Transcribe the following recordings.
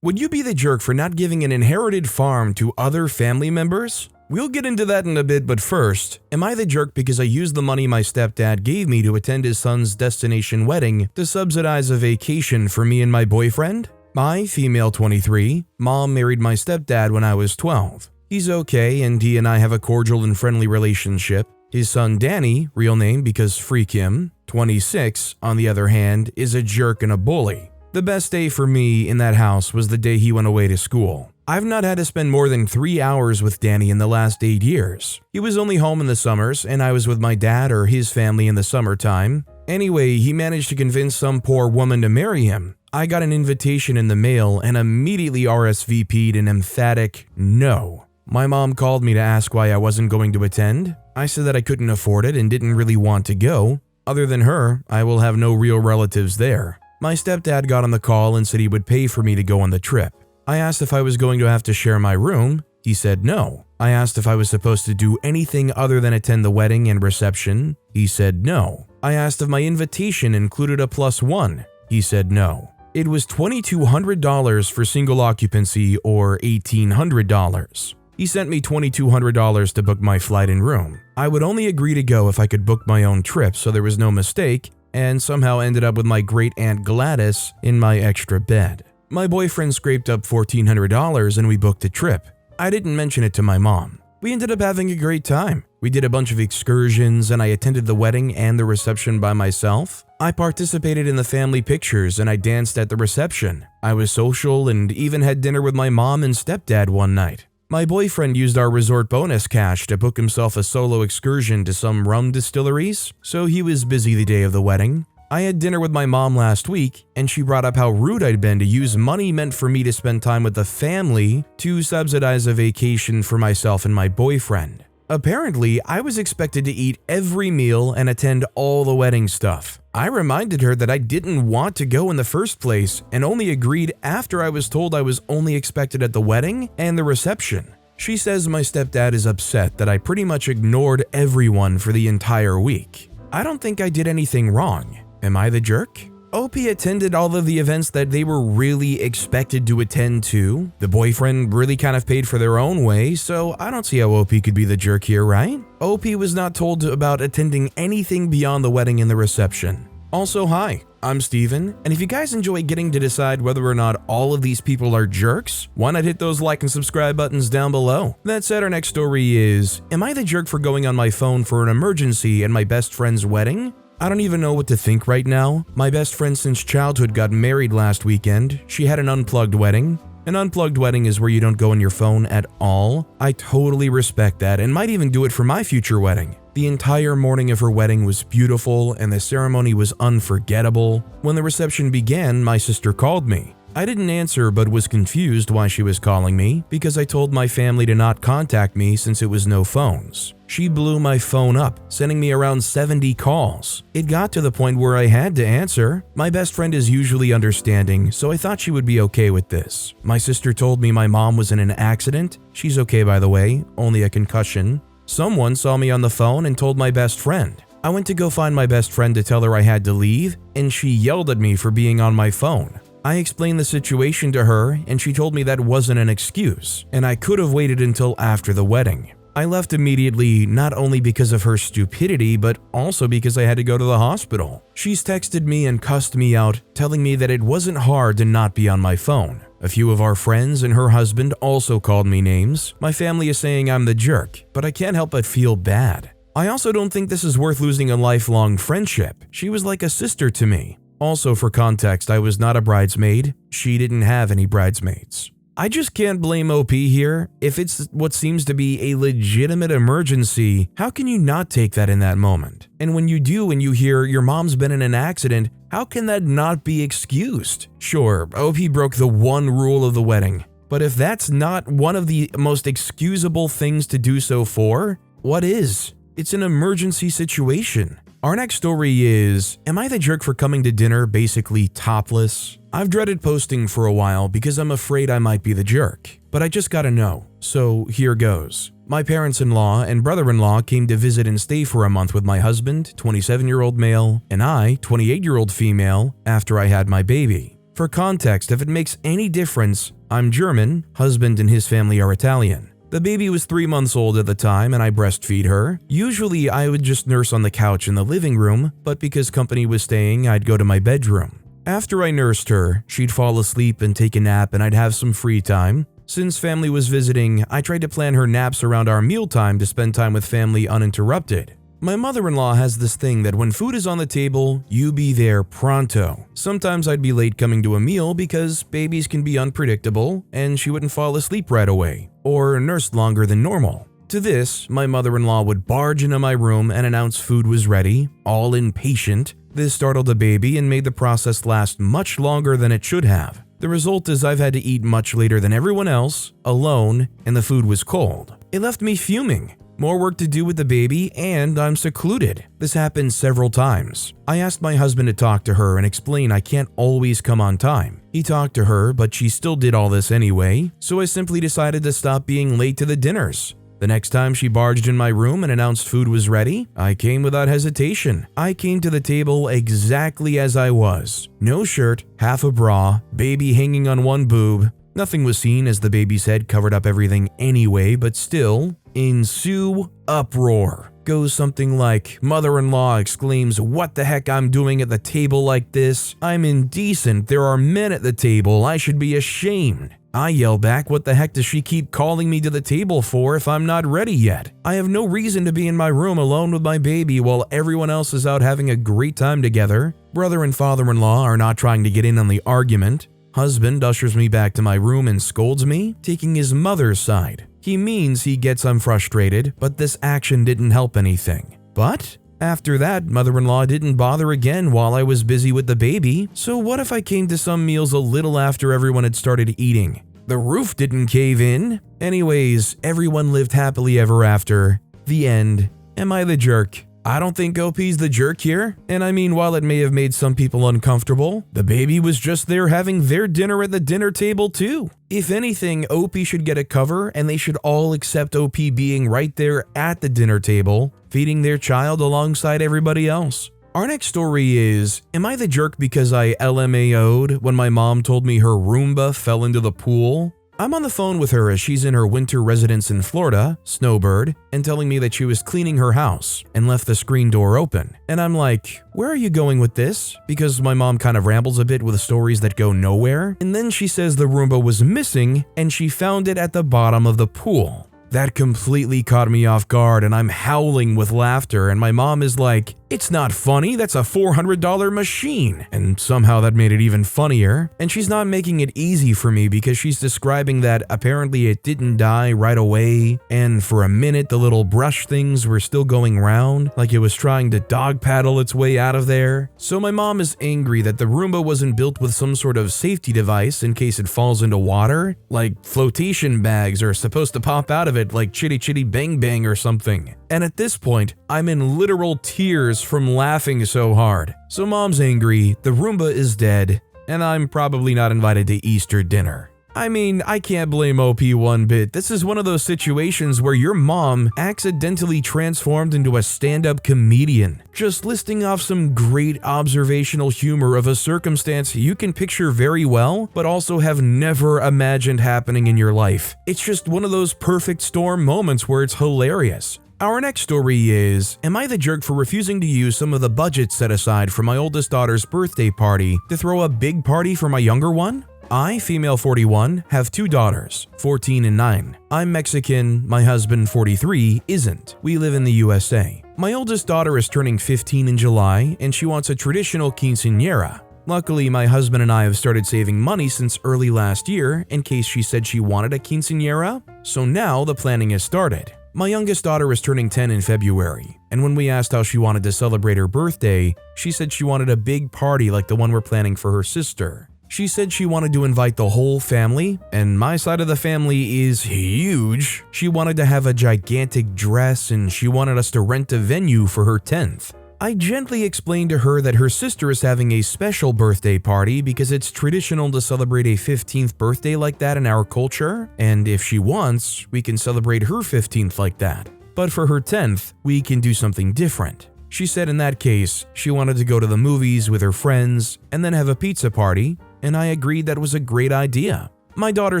Would you be the jerk for not giving an inherited farm to other family members? We'll get into that in a bit, but first, am I the jerk because I used the money my stepdad gave me to attend his son's destination wedding to subsidize a vacation for me and my boyfriend? I, female 23, mom married my stepdad when I was 12. He's okay and he and I have a cordial and friendly relationship. His son Danny, real name because freak him, 26, on the other hand, is a jerk and a bully. The best day for me in that house was the day he went away to school. I've not had to spend more than 3 hours with Danny in the last 8 years. He was only home in the summers and I was with my dad or his family in the summertime. Anyway, he managed to convince some poor woman to marry him. I got an invitation in the mail and immediately RSVP'd an emphatic no. My mom called me to ask why I wasn't going to attend. I said that I couldn't afford it and didn't really want to go. Other than her, I will have no real relatives there. My stepdad got on the call and said he would pay for me to go on the trip. I asked if I was going to have to share my room. He said no. I asked if I was supposed to do anything other than attend the wedding and reception. He said no. I asked if my invitation included a +1. He said no. It was $2,200 for single occupancy or $1,800. He sent me $2,200 to book my flight and room. I would only agree to go if I could book my own trip so there was no mistake, and somehow ended up with my great aunt Gladys in my extra bed. My boyfriend scraped up $1,400 and we booked a trip. I didn't mention it to my mom. We ended up having a great time. We did a bunch of excursions and I attended the wedding and the reception by myself. I participated in the family pictures and I danced at the reception. I was social and even had dinner with my mom and stepdad one night. My boyfriend used our resort bonus cash to book himself a solo excursion to some rum distilleries, so he was busy the day of the wedding. I had dinner with my mom last week, and she brought up how rude I'd been to use money meant for me to spend time with the family to subsidize a vacation for myself and my boyfriend. Apparently, I was expected to eat every meal and attend all the wedding stuff. I reminded her that I didn't want to go in the first place and only agreed after I was told I was only expected at the wedding and the reception. She says my stepdad is upset that I pretty much ignored everyone for the entire week. I don't think I did anything wrong. Am I the jerk? OP attended all of the events that they were really expected to attend to. The boyfriend really kind of paid for their own way, so I don't see how OP could be the jerk here, right? OP was not told about attending anything beyond the wedding and the reception. Also, hi, I'm Steven, and if you guys enjoy getting to decide whether or not all of these people are jerks, why not hit those like and subscribe buttons down below? That said, our next story is, am I the jerk for going on my phone for an emergency at my best friend's wedding? I don't even know what to think right now. My best friend since childhood got married last weekend. She had an unplugged wedding. An unplugged wedding is where you don't go on your phone at all. I totally respect that and might even do it for my future wedding. The entire morning of her wedding was beautiful and the ceremony was unforgettable. When the reception began, my sister called me. I didn't answer but was confused why she was calling me because I told my family to not contact me since it was no phones. She blew my phone up, sending me around 70 calls. It got to the point where I had to answer. My best friend is usually understanding, so I thought she would be okay with this. My sister told me my mom was in an accident. She's okay by the way, only a concussion. Someone saw me on the phone and told my best friend. I went to go find my best friend to tell her I had to leave, and she yelled at me for being on my phone. I explained the situation to her and she told me that wasn't an excuse, and I could have waited until after the wedding. I left immediately not only because of her stupidity, but also because I had to go to the hospital. She's texted me and cussed me out, telling me that it wasn't hard to not be on my phone. A few of our friends and her husband also called me names. My family is saying I'm the jerk, but I can't help but feel bad. I also don't think this is worth losing a lifelong friendship. She was like a sister to me. Also, for context, I was not a bridesmaid. She didn't have any bridesmaids. I just can't blame OP here. If it's what seems to be a legitimate emergency, how can you not take that in that moment? And when you do and you hear your mom's been in an accident, how can that not be excused? Sure, OP broke the one rule of the wedding, but if that's not one of the most excusable things to do so for, what is? It's an emergency situation. Our next story is, am I the jerk for coming to dinner basically topless? I've dreaded posting for a while because I'm afraid I might be the jerk, but I just gotta know, so here goes. My parents-in-law and brother-in-law came to visit and stay for a month with my husband, 27-year-old male, and I, 28-year-old female, after I had my baby. For context, if it makes any difference, I'm German, husband and his family are Italian. The baby was 3 months old at the time and I breastfeed her. Usually I would just nurse on the couch in the living room, but because company was staying, I'd go to my bedroom. After I nursed her, she'd fall asleep and take a nap and I'd have some free time. Since family was visiting, I tried to plan her naps around our mealtime to spend time with family uninterrupted. My mother-in-law has this thing that when food is on the table, you be there pronto. Sometimes I'd be late coming to a meal because babies can be unpredictable and she wouldn't fall asleep right away, or nurse longer than normal. To this, my mother-in-law would barge into my room and announce food was ready, all impatient. This startled the baby and made the process last much longer than it should have. The result is I've had to eat much later than everyone else, alone, and the food was cold. It left me fuming. More work to do with the baby, and I'm secluded. This happened several times. I asked my husband to talk to her and explain I can't always come on time. He talked to her, but she still did all this anyway, so I simply decided to stop being late to the dinners. The next time she barged in my room and announced food was ready, I came without hesitation. I came to the table exactly as I was. No shirt, half a bra, baby hanging on one boob. Nothing was seen as the baby's head covered up everything anyway, but still, ensue uproar. Goes something like, mother-in-law exclaims, "What the heck I'm doing at the table like this? I'm indecent. There are men at the table. I should be ashamed." I yell back, "What the heck does she keep calling me to the table for if I'm not ready yet? I have no reason to be in my room alone with my baby while everyone else is out having a great time together." Brother and father-in-law are not trying to get in on the argument. Husband ushers me back to my room and scolds me, taking his mother's side. He means he gets I'm frustrated, but this action didn't help anything. But after that, mother-in-law didn't bother again while I was busy with the baby, so what if I came to some meals a little after everyone had started eating? The roof didn't cave in. Anyways, everyone lived happily ever after. The end. Am I the jerk? I don't think OP's the jerk here, and I mean while it may have made some people uncomfortable, the baby was just there having their dinner at the dinner table too. If anything, OP should get a cover and they should all accept OP being right there at the dinner table, feeding their child alongside everybody else. Our next story is, am I the jerk because I LMAO'd when my mom told me her Roomba fell into the pool? I'm on the phone with her as she's in her winter residence in Florida, Snowbird, and telling me that she was cleaning her house and left the screen door open. And I'm like, where are you going with this? Because my mom kind of rambles a bit with stories that go nowhere. And then she says the Roomba was missing and she found it at the bottom of the pool. That completely caught me off guard and I'm howling with laughter and my mom is like, "It's not funny, that's a $400 machine." And somehow that made it even funnier. And she's not making it easy for me because she's describing that apparently it didn't die right away and for a minute the little brush things were still going round like it was trying to dog paddle its way out of there. So my mom is angry that the Roomba wasn't built with some sort of safety device in case it falls into water, like flotation bags are supposed to pop out of it like Chitty Chitty Bang Bang or something. And at this point, I'm in literal tears from laughing so hard. So mom's angry, the Roomba is dead, and I'm probably not invited to Easter dinner. I mean, I can't blame OP one bit. This is one of those situations where your mom accidentally transformed into a stand-up comedian, just listing off some great observational humor of a circumstance you can picture very well, but also have never imagined happening in your life. It's just one of those perfect storm moments where it's hilarious. Our next story is, am I the jerk for refusing to use some of the budget set aside for my oldest daughter's birthday party to throw a big party for my younger one? I, female 41, have 2 daughters, 14 and 9. I'm Mexican, my husband, 43, isn't. We live in the USA. My oldest daughter is turning 15 in July and she wants a traditional quinceañera. Luckily, my husband and I have started saving money since early last year in case she said she wanted a quinceañera, so now the planning has started. My youngest daughter is turning 10 in February, and when we asked how she wanted to celebrate her birthday, she said she wanted a big party like the one we're planning for her sister. She said she wanted to invite the whole family, and my side of the family is huge. She wanted to have a gigantic dress, and she wanted us to rent a venue for her 10th. I gently explained to her that her sister is having a special birthday party because it's traditional to celebrate a 15th birthday like that in our culture, and if she wants, we can celebrate her 15th like that. But for her 10th, we can do something different. She said in that case, she wanted to go to the movies with her friends and then have a pizza party, and I agreed that was a great idea. My daughter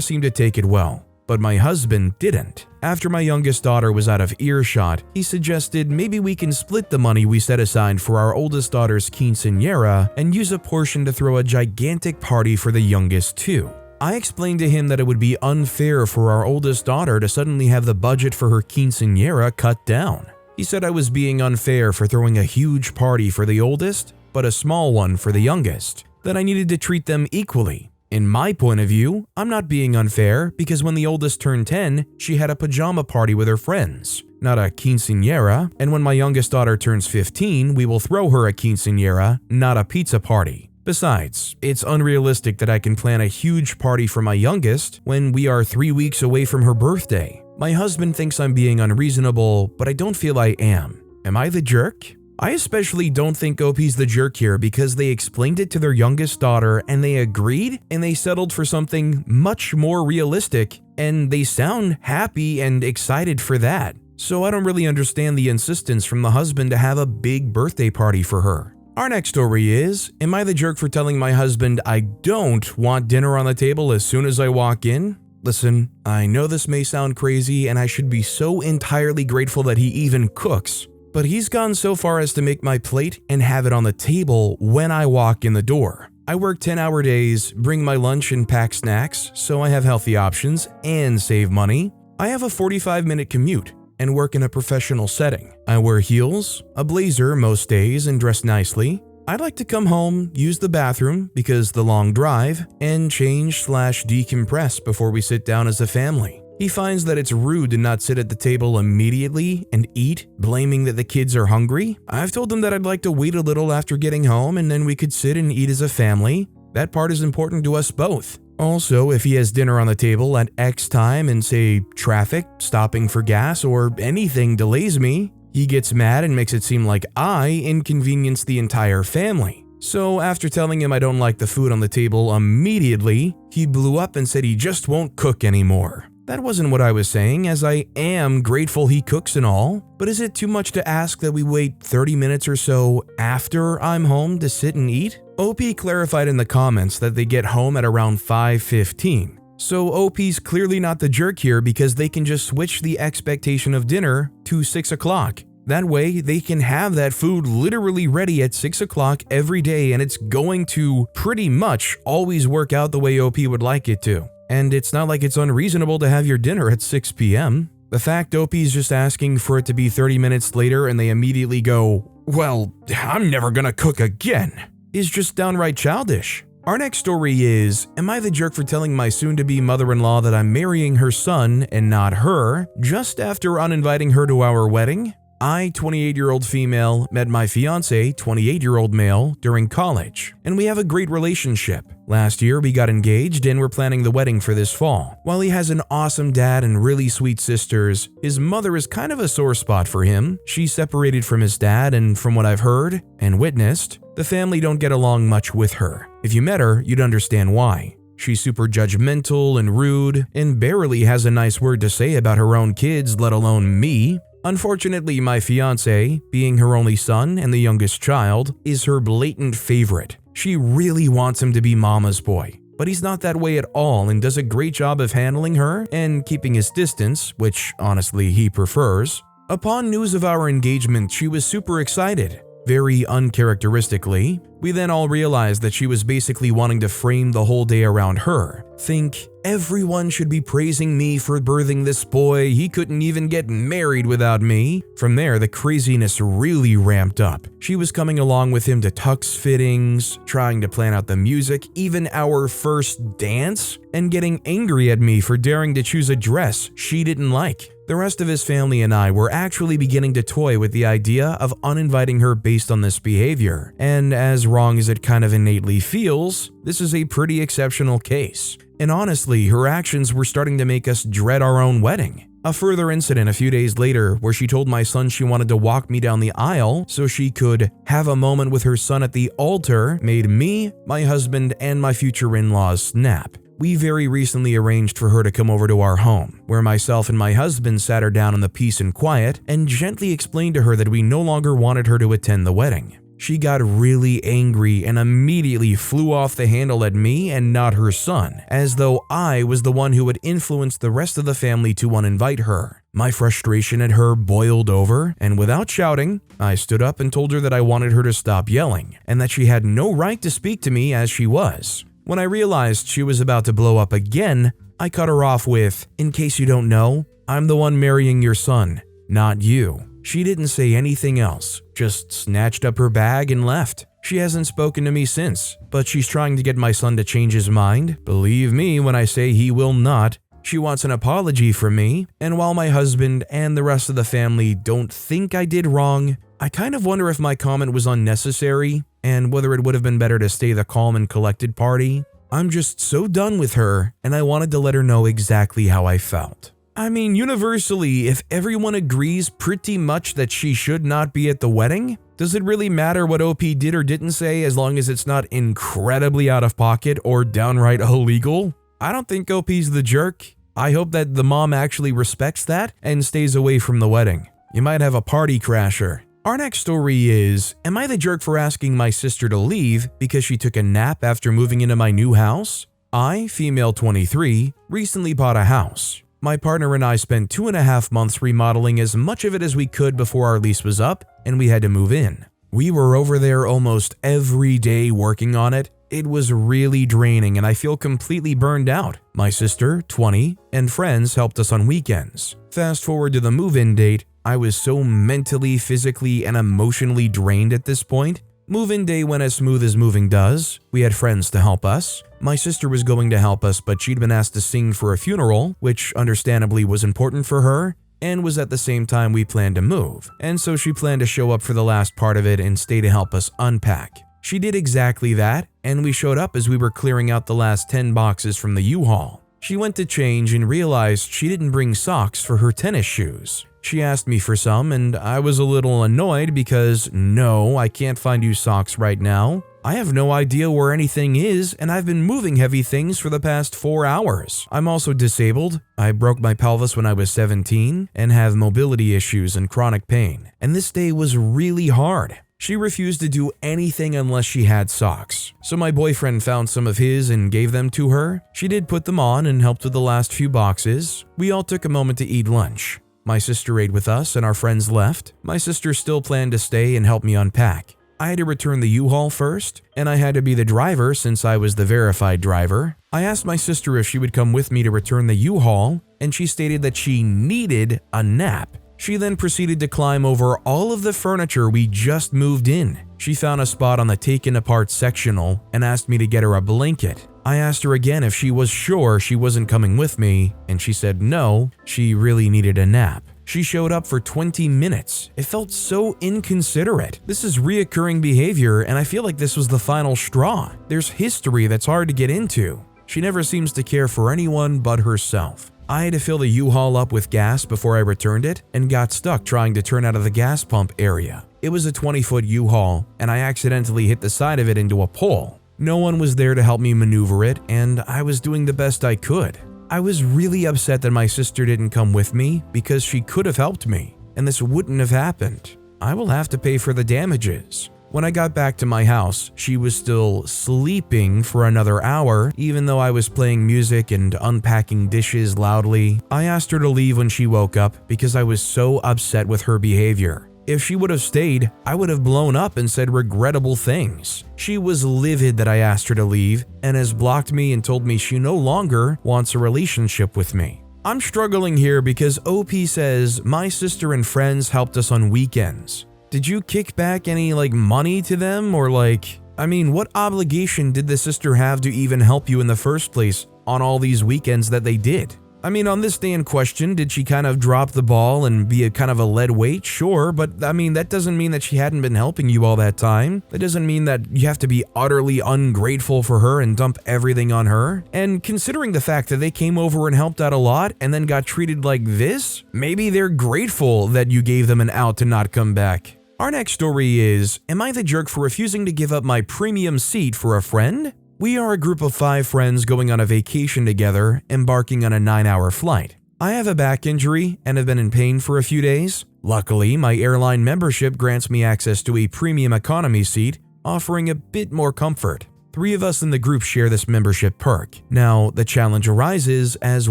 seemed to take it well, but my husband didn't. After my youngest daughter was out of earshot, he suggested maybe we can split the money we set aside for our oldest daughter's quinceañera and use a portion to throw a gigantic party for the youngest too. I explained to him that it would be unfair for our oldest daughter to suddenly have the budget for her quinceañera cut down. He said I was being unfair for throwing a huge party for the oldest, but a small one for the youngest, that I needed to treat them equally. In my point of view, I'm not being unfair because when the oldest turned 10, she had a pajama party with her friends, not a quinceañera, and when my youngest daughter turns 15, we will throw her a quinceañera, not a pizza party. Besides, it's unrealistic that I can plan a huge party for my youngest when we are 3 weeks away from her birthday. My husband thinks I'm being unreasonable, but I don't feel I am. Am I the jerk? I especially don't think OP's the jerk here because they explained it to their youngest daughter and they agreed and they settled for something much more realistic and they sound happy and excited for that. So I don't really understand the insistence from the husband to have a big birthday party for her. Our next story is, am I the jerk for telling my husband I don't want dinner on the table as soon as I walk in? Listen, I know this may sound crazy and I should be so entirely grateful that he even cooks. But he's gone so far as to make my plate and have it on the table when I walk in the door. I work 10-hour days, bring my lunch and pack snacks, so I have healthy options and save money. I have a 45-minute commute and work in a professional setting. I wear heels, a blazer most days and dress nicely. I'd like to come home, use the bathroom because the long drive, and change/decompress before we sit down as a family. He finds that it's rude to not sit at the table immediately and eat, blaming that the kids are hungry. I've told him that I'd like to wait a little after getting home and then we could sit and eat as a family. That part is important to us both. Also, if he has dinner on the table at X time and say traffic, stopping for gas, or anything delays me, he gets mad and makes it seem like I inconvenience the entire family. So after telling him I don't like the food on the table immediately, he blew up and said he just won't cook anymore. That wasn't what I was saying, as I am grateful he cooks and all, but is it too much to ask that we wait 30 minutes or so after I'm home to sit and eat? OP clarified in the comments that they get home at around 5:15. So OP's clearly not the jerk here because they can just switch the expectation of dinner to 6 o'clock. That way, they can have that food literally ready at 6 o'clock every day and it's going to pretty much always work out the way OP would like it to. And it's not like it's unreasonable to have your dinner at 6 p.m. The fact OP's just asking for it to be 30 minutes later and they immediately go, well, I'm never gonna cook again, is just downright childish. Our next story is, am I the jerk for telling my soon-to-be mother-in-law that I'm marrying her son and not her, just after uninviting her to our wedding? I, 28-year-old female, met my fiancé, 28-year-old male, during college, and we have a great relationship. Last year, we got engaged and we're planning the wedding for this fall. While he has an awesome dad and really sweet sisters, his mother is kind of a sore spot for him. She's separated from his dad, and from what I've heard and witnessed, the family don't get along much with her. If you met her, you'd understand why. She's super judgmental and rude, and barely has a nice word to say about her own kids, let alone me. Unfortunately, my fiancé, being her only son and the youngest child, is her blatant favorite. She really wants him to be mama's boy, but he's not that way at all and does a great job of handling her and keeping his distance, which honestly he prefers. Upon news of our engagement, she was super excited. Very uncharacteristically, we then all realized that she was basically wanting to frame the whole day around her. Think, everyone should be praising me for birthing this boy, he couldn't even get married without me. From there, the craziness really ramped up. She was coming along with him to tux fittings, trying to plan out the music, even our first dance, and getting angry at me for daring to choose a dress she didn't like. The rest of his family and I were actually beginning to toy with the idea of uninviting her based on this behavior, and as wrong as it kind of innately feels, this is a pretty exceptional case. And honestly, her actions were starting to make us dread our own wedding. A further incident a few days later where she told my son she wanted to walk me down the aisle so she could have a moment with her son at the altar made me, my husband, and my future in-laws snap. We very recently arranged for her to come over to our home, where myself and my husband sat her down in the peace and quiet and gently explained to her that we no longer wanted her to attend the wedding. She got really angry and immediately flew off the handle at me and not her son, as though I was the one who had influenced the rest of the family to uninvite her. My frustration at her boiled over, and without shouting, I stood up and told her that I wanted her to stop yelling, and that she had no right to speak to me as she was. When I realized she was about to blow up again, I cut her off with, "In case you don't know, I'm the one marrying your son, not you." She didn't say anything else, just snatched up her bag and left. She hasn't spoken to me since, but she's trying to get my son to change his mind. Believe me when I say he will not. She wants an apology from me, and while my husband and the rest of the family don't think I did wrong, I kind of wonder if my comment was unnecessary and whether it would have been better to stay the calm and collected party. I'm just so done with her, and I wanted to let her know exactly how I felt. I mean, universally, if everyone agrees pretty much that she should not be at the wedding, does it really matter what OP did or didn't say as long as it's not incredibly out of pocket or downright illegal? I don't think OP's the jerk. I hope that the mom actually respects that and stays away from the wedding. You might have a party crasher. Our next story is, am I the jerk for asking my sister to leave because she took a nap after moving into my new house? I, female 23, recently bought a house. My partner and I spent 2.5 months remodeling as much of it as we could before our lease was up and we had to move in. We were over there almost every day working on it. It was really draining and I feel completely burned out. My sister, 20, and friends helped us on weekends. Fast forward to the move-in date, I was so mentally, physically, and emotionally drained at this point. Move-in day went as smooth as moving does. We had friends to help us. My sister was going to help us, but she'd been asked to sing for a funeral, which understandably was important for her, and was at the same time we planned to move. And so she planned to show up for the last part of it and stay to help us unpack. She did exactly that, and we showed up as we were clearing out the last 10 boxes from the U-Haul. She went to change and realized she didn't bring socks for her tennis shoes. She asked me for some, and I was a little annoyed because no, I can't find you socks right now. I have no idea where anything is, and I've been moving heavy things for the past 4 hours. I'm also disabled. I broke my pelvis when I was 17 and have mobility issues and chronic pain. And this day was really hard. She refused to do anything unless she had socks. So my boyfriend found some of his and gave them to her. She did put them on and helped with the last few boxes. We all took a moment to eat lunch. My sister ate with us and our friends left. My sister still planned to stay and help me unpack. I had to return the U-Haul first, and I had to be the driver since I was the verified driver. I asked my sister if she would come with me to return the U-Haul, and she stated that she needed a nap. She then proceeded to climb over all of the furniture we just moved in. She found a spot on the taken apart sectional and asked me to get her a blanket. I asked her again if she was sure she wasn't coming with me, and she said no, she really needed a nap. She showed up for 20 minutes. It felt so inconsiderate. This is reoccurring behavior, and I feel like this was the final straw. There's history that's hard to get into. She never seems to care for anyone but herself. I had to fill the U-Haul up with gas before I returned it and got stuck trying to turn out of the gas pump area. It was a 20-foot U-Haul, and I accidentally hit the side of it into a pole. No one was there to help me maneuver it, and I was doing the best I could. I was really upset that my sister didn't come with me because she could have helped me, and this wouldn't have happened. I will have to pay for the damages. When I got back to my house, she was still sleeping for another hour, even though I was playing music and unpacking dishes loudly. I asked her to leave when she woke up because I was so upset with her behavior. If she would have stayed, I would have blown up and said regrettable things. She was livid that I asked her to leave and has blocked me and told me she no longer wants a relationship with me. I'm struggling here because OP says my sister and friends helped us on weekends. Did you kick back any money to them or what obligation did the sister have to even help you in the first place on all these weekends that they did? On this day in question, did she kind of drop the ball and be a kind of a lead weight? Sure, but that doesn't mean that she hadn't been helping you all that time. That doesn't mean that you have to be utterly ungrateful for her and dump everything on her. And considering the fact that they came over and helped out a lot and then got treated like this, maybe they're grateful that you gave them an out to not come back. Our next story is, am I the jerk for refusing to give up my premium seat for a friend? We are a group of 5 friends going on a vacation together, embarking on a 9-hour flight. I have a back injury and have been in pain for a few days, Luckily, my airline membership grants me access to a premium economy seat, offering a bit more comfort. 3 of us in the group share this membership perk. Now, the challenge arises as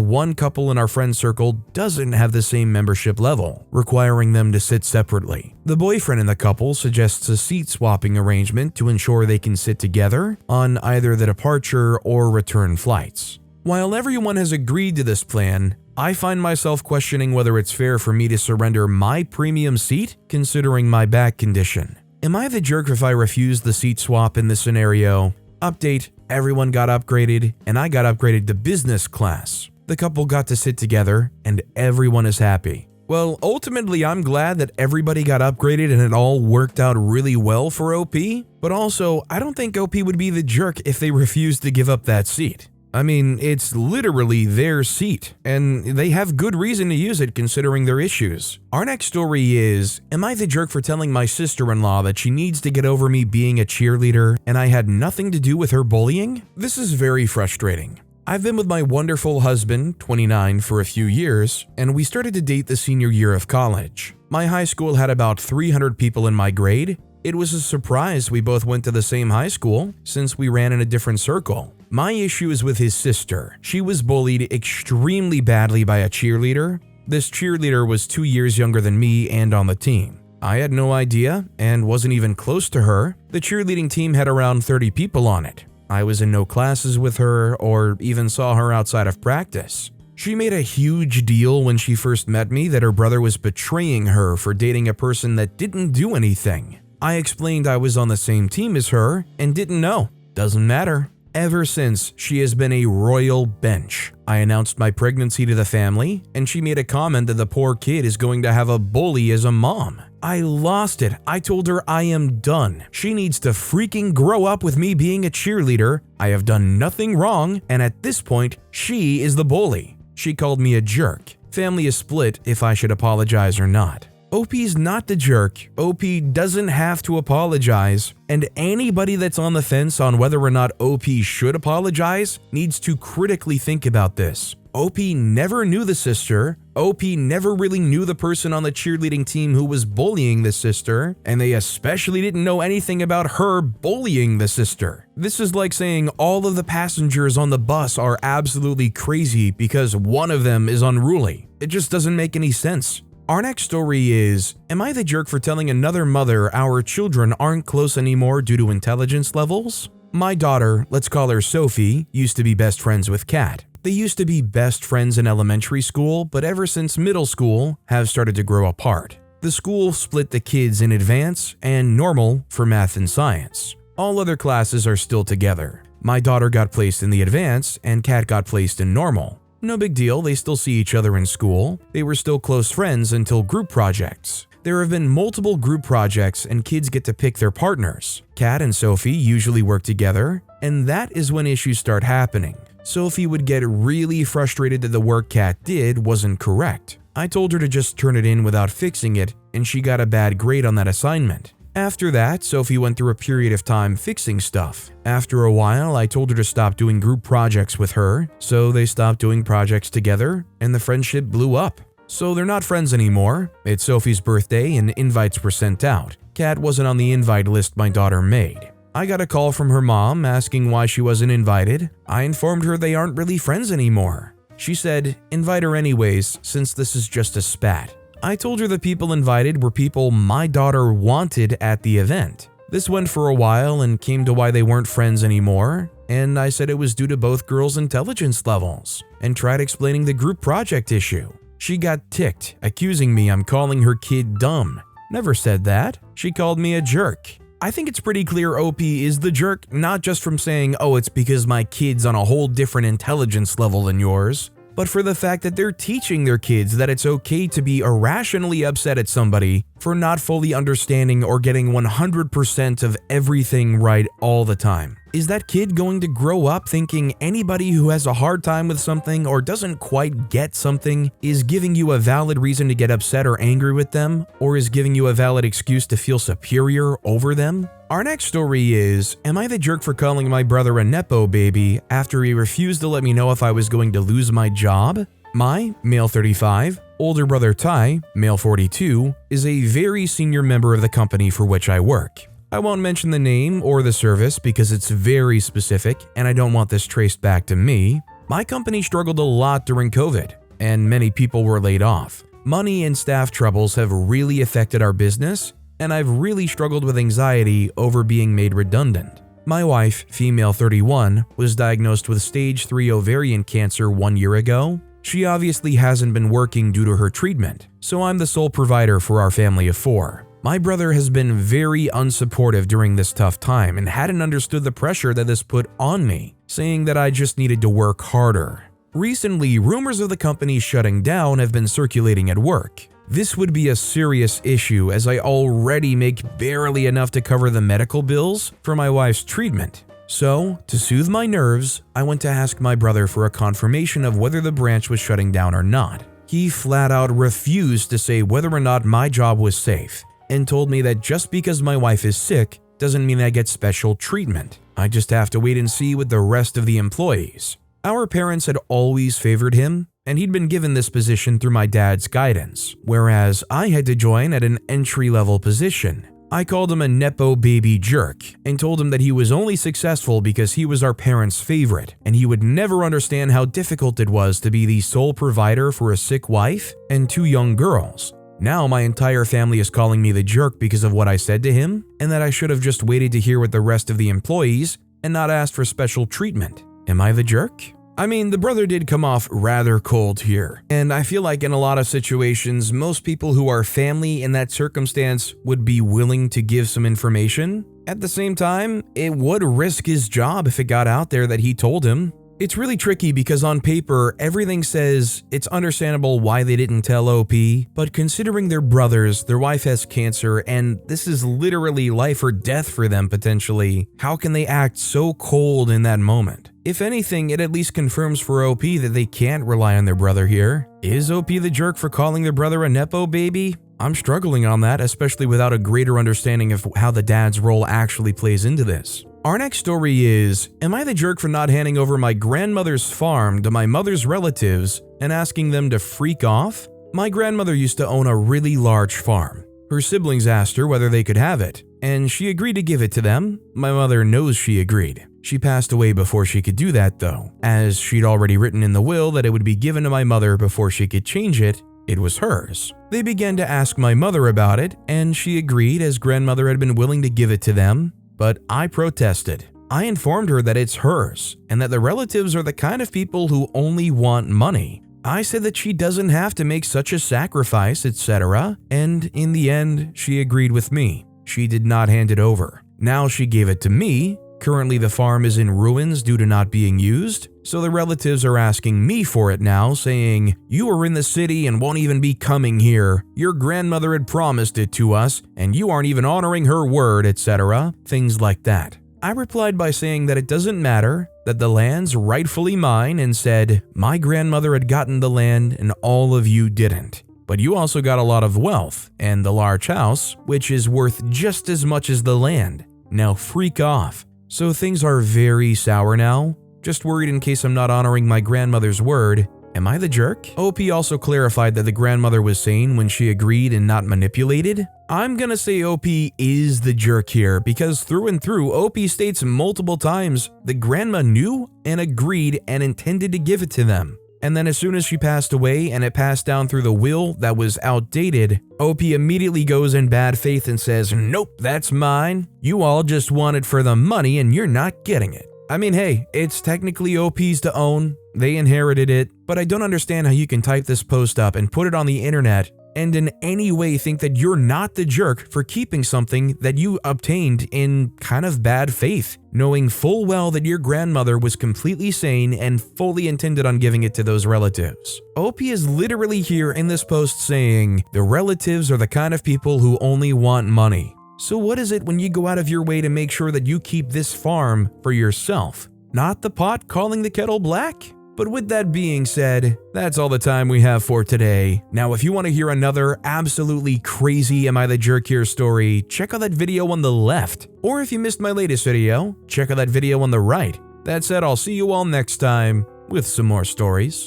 one couple in our friend circle doesn't have the same membership level, requiring them to sit separately. The boyfriend in the couple suggests a seat swapping arrangement to ensure they can sit together on either the departure or return flights. While everyone has agreed to this plan, I find myself questioning whether it's fair for me to surrender my premium seat considering my back condition. Am I the jerk if I refuse the seat swap in this scenario? Update: everyone got upgraded, and I got upgraded to business class. The couple got to sit together, and everyone is happy. Well, ultimately, I'm glad that everybody got upgraded and it all worked out really well for OP, but also, I don't think OP would be the jerk if they refused to give up that seat. I mean, it's literally their seat, and they have good reason to use it considering their issues. Our next story is, am I the jerk for telling my sister-in-law that she needs to get over me being a cheerleader and I had nothing to do with her bullying? This is very frustrating. I've been with my wonderful husband, 29, for a few years, and we started to date the senior year of college. My high school had about 300 people in my grade. It was a surprise we both went to the same high school, since we ran in a different circle. My issue is with his sister. She was bullied extremely badly by a cheerleader. This cheerleader was 2 years younger than me and on the team. I had no idea and wasn't even close to her. The cheerleading team had around 30 people on it. I was in no classes with her or even saw her outside of practice. She made a huge deal when she first met me that her brother was betraying her for dating a person that didn't do anything. I explained I was on the same team as her and didn't know. Doesn't matter. Ever since, she has been a royal bench. I announced my pregnancy to the family, and she made a comment that the poor kid is going to have a bully as a mom. I lost it. I told her I am done. She needs to freaking grow up with me being a cheerleader. I have done nothing wrong, and at this point, she is the bully. She called me a jerk. Family is split if I should apologize or not. OP's not the jerk. OP doesn't have to apologize, and anybody that's on the fence on whether or not OP should apologize needs to critically think about this. OP never knew the sister. OP never really knew the person on the cheerleading team who was bullying the sister, and they especially didn't know anything about her bullying the sister. This is like saying all of the passengers on the bus are absolutely crazy because one of them is unruly. It just doesn't make any sense. Our next story is, am I the jerk for telling another mother our children aren't close anymore due to intelligence levels? My daughter, let's call her Sophie, used to be best friends with Kat. They used to be best friends in elementary school, but ever since middle school, have started to grow apart. The school split the kids in advance and normal for math and science. All other classes are still together. My daughter got placed in the advance and Kat got placed in normal. No big deal, they still see each other in school. They were still close friends until group projects. There have been multiple group projects and kids get to pick their partners. Kat and Sophie usually work together, and that is when issues start happening. Sophie would get really frustrated that the work Kat did wasn't correct. I told her to just turn it in without fixing it, and she got a bad grade on that assignment. After that, Sophie went through a period of time fixing stuff. After a while, I told her to stop doing group projects with her, so they stopped doing projects together, and the friendship blew up. So they're not friends anymore. It's Sophie's birthday and invites were sent out. Kat wasn't on the invite list my daughter made. I got a call from her mom asking why she wasn't invited. I informed her they aren't really friends anymore. She said, invite her anyways, since this is just a spat. I told her the people invited were people my daughter wanted at the event. This went for a while and came to why they weren't friends anymore, and I said it was due to both girls' intelligence levels, and tried explaining the group project issue. She got ticked, accusing me I'm calling her kid dumb. Never said that. She called me a jerk. I think it's pretty clear OP is the jerk, not just from saying, oh, it's because my kid's on a whole different intelligence level than yours, but for the fact that they're teaching their kids that it's okay to be irrationally upset at somebody for not fully understanding or getting 100% of everything right all the time. Is that kid going to grow up thinking anybody who has a hard time with something or doesn't quite get something is giving you a valid reason to get upset or angry with them, or is giving you a valid excuse to feel superior over them? Our next story is, am I the jerk for calling my brother a nepo baby after he refused to let me know if I was going to lose my job? My, male 35, Older brother Ty, male 42, is a very senior member of the company for which I work. I won't mention the name or the service because it's very specific and I don't want this traced back to me. My company struggled a lot during COVID, and many people were laid off. Money and staff troubles have really affected our business, and I've really struggled with anxiety over being made redundant. My wife, female 31, was diagnosed with stage 3 ovarian cancer 1 year ago. She obviously hasn't been working due to her treatment, so I'm the sole provider for our family of 4. My brother has been very unsupportive during this tough time and hadn't understood the pressure that this put on me, saying that I just needed to work harder. Recently, rumors of the company shutting down have been circulating at work. This would be a serious issue as I already make barely enough to cover the medical bills for my wife's treatment. So, to soothe my nerves, I went to ask my brother for a confirmation of whether the branch was shutting down or not. He flat out refused to say whether or not my job was safe, and told me that just because my wife is sick doesn't mean I get special treatment. I just have to wait and see with the rest of the employees. Our parents had always favored him, and he'd been given this position through my dad's guidance, whereas I had to join at an entry-level position. I called him a nepo baby jerk and told him that he was only successful because he was our parents' favorite, and he would never understand how difficult it was to be the sole provider for a sick wife and 2 young girls. Now my entire family is calling me the jerk because of what I said to him, and that I should have just waited to hear with the rest of the employees and not asked for special treatment. Am I the jerk? I mean, the brother did come off rather cold here, and I feel like in a lot of situations, most people who are family in that circumstance would be willing to give some information. At the same time, it would risk his job if it got out there that he told him. It's really tricky because on paper, everything says it's understandable why they didn't tell OP, but considering they're brothers, their wife has cancer, and this is literally life or death for them potentially, how can they act so cold in that moment? If anything, it at least confirms for OP that they can't rely on their brother here. Is OP the jerk for calling their brother a nepo baby? I'm struggling on that, especially without a greater understanding of how the dad's role actually plays into this. Our next story is, am I the jerk for not handing over my grandmother's farm to my mother's relatives and asking them to freak off? My grandmother used to own a really large farm. Her siblings asked her whether they could have it, and she agreed to give it to them. My mother knows she agreed. She passed away before she could do that though, as she'd already written in the will that it would be given to my mother before she could change it. It was hers. They began to ask my mother about it, and she agreed as grandmother had been willing to give it to them. But I protested. I informed her that it's hers and that the relatives are the kind of people who only want money. I said that she doesn't have to make such a sacrifice, etc. And in the end, she agreed with me. She did not hand it over. Now she gave it to me. Currently the farm is in ruins due to not being used, so the relatives are asking me for it now, saying, "You are in the city and won't even be coming here. Your grandmother had promised it to us, and you aren't even honoring her word," etc. Things like that. I replied by saying that it doesn't matter, that the land's rightfully mine, and said, "My grandmother had gotten the land and all of you didn't. But you also got a lot of wealth, and the large house, which is worth just as much as the land. Now freak off." So things are very sour now. Just worried in case I'm not honoring my grandmother's word. Am I the jerk? OP also clarified that the grandmother was sane when she agreed and not manipulated. I'm gonna say OP is the jerk here because through and through, OP states multiple times the grandma knew and agreed and intended to give it to them. And then as soon as she passed away and it passed down through the will that was outdated, OP immediately goes in bad faith and says, "Nope, that's mine. You all just want it for the money and you're not getting it." I mean, hey, it's technically OP's to own. They inherited it, but I don't understand how you can type this post up and put it on the internet and in any way think that you're not the jerk for keeping something that you obtained in kind of bad faith, knowing full well that your grandmother was completely sane and fully intended on giving it to those relatives. OP is literally here in this post saying, the relatives are the kind of people who only want money. So what is it when you go out of your way to make sure that you keep this farm for yourself? Not the pot calling the kettle black? But with that being said, that's all the time we have for today. Now, if you want to hear another absolutely crazy Am I the Jerk Here story, check out that video on the left. Or if you missed my latest video, check out that video on the right. That said, I'll see you all next time with some more stories.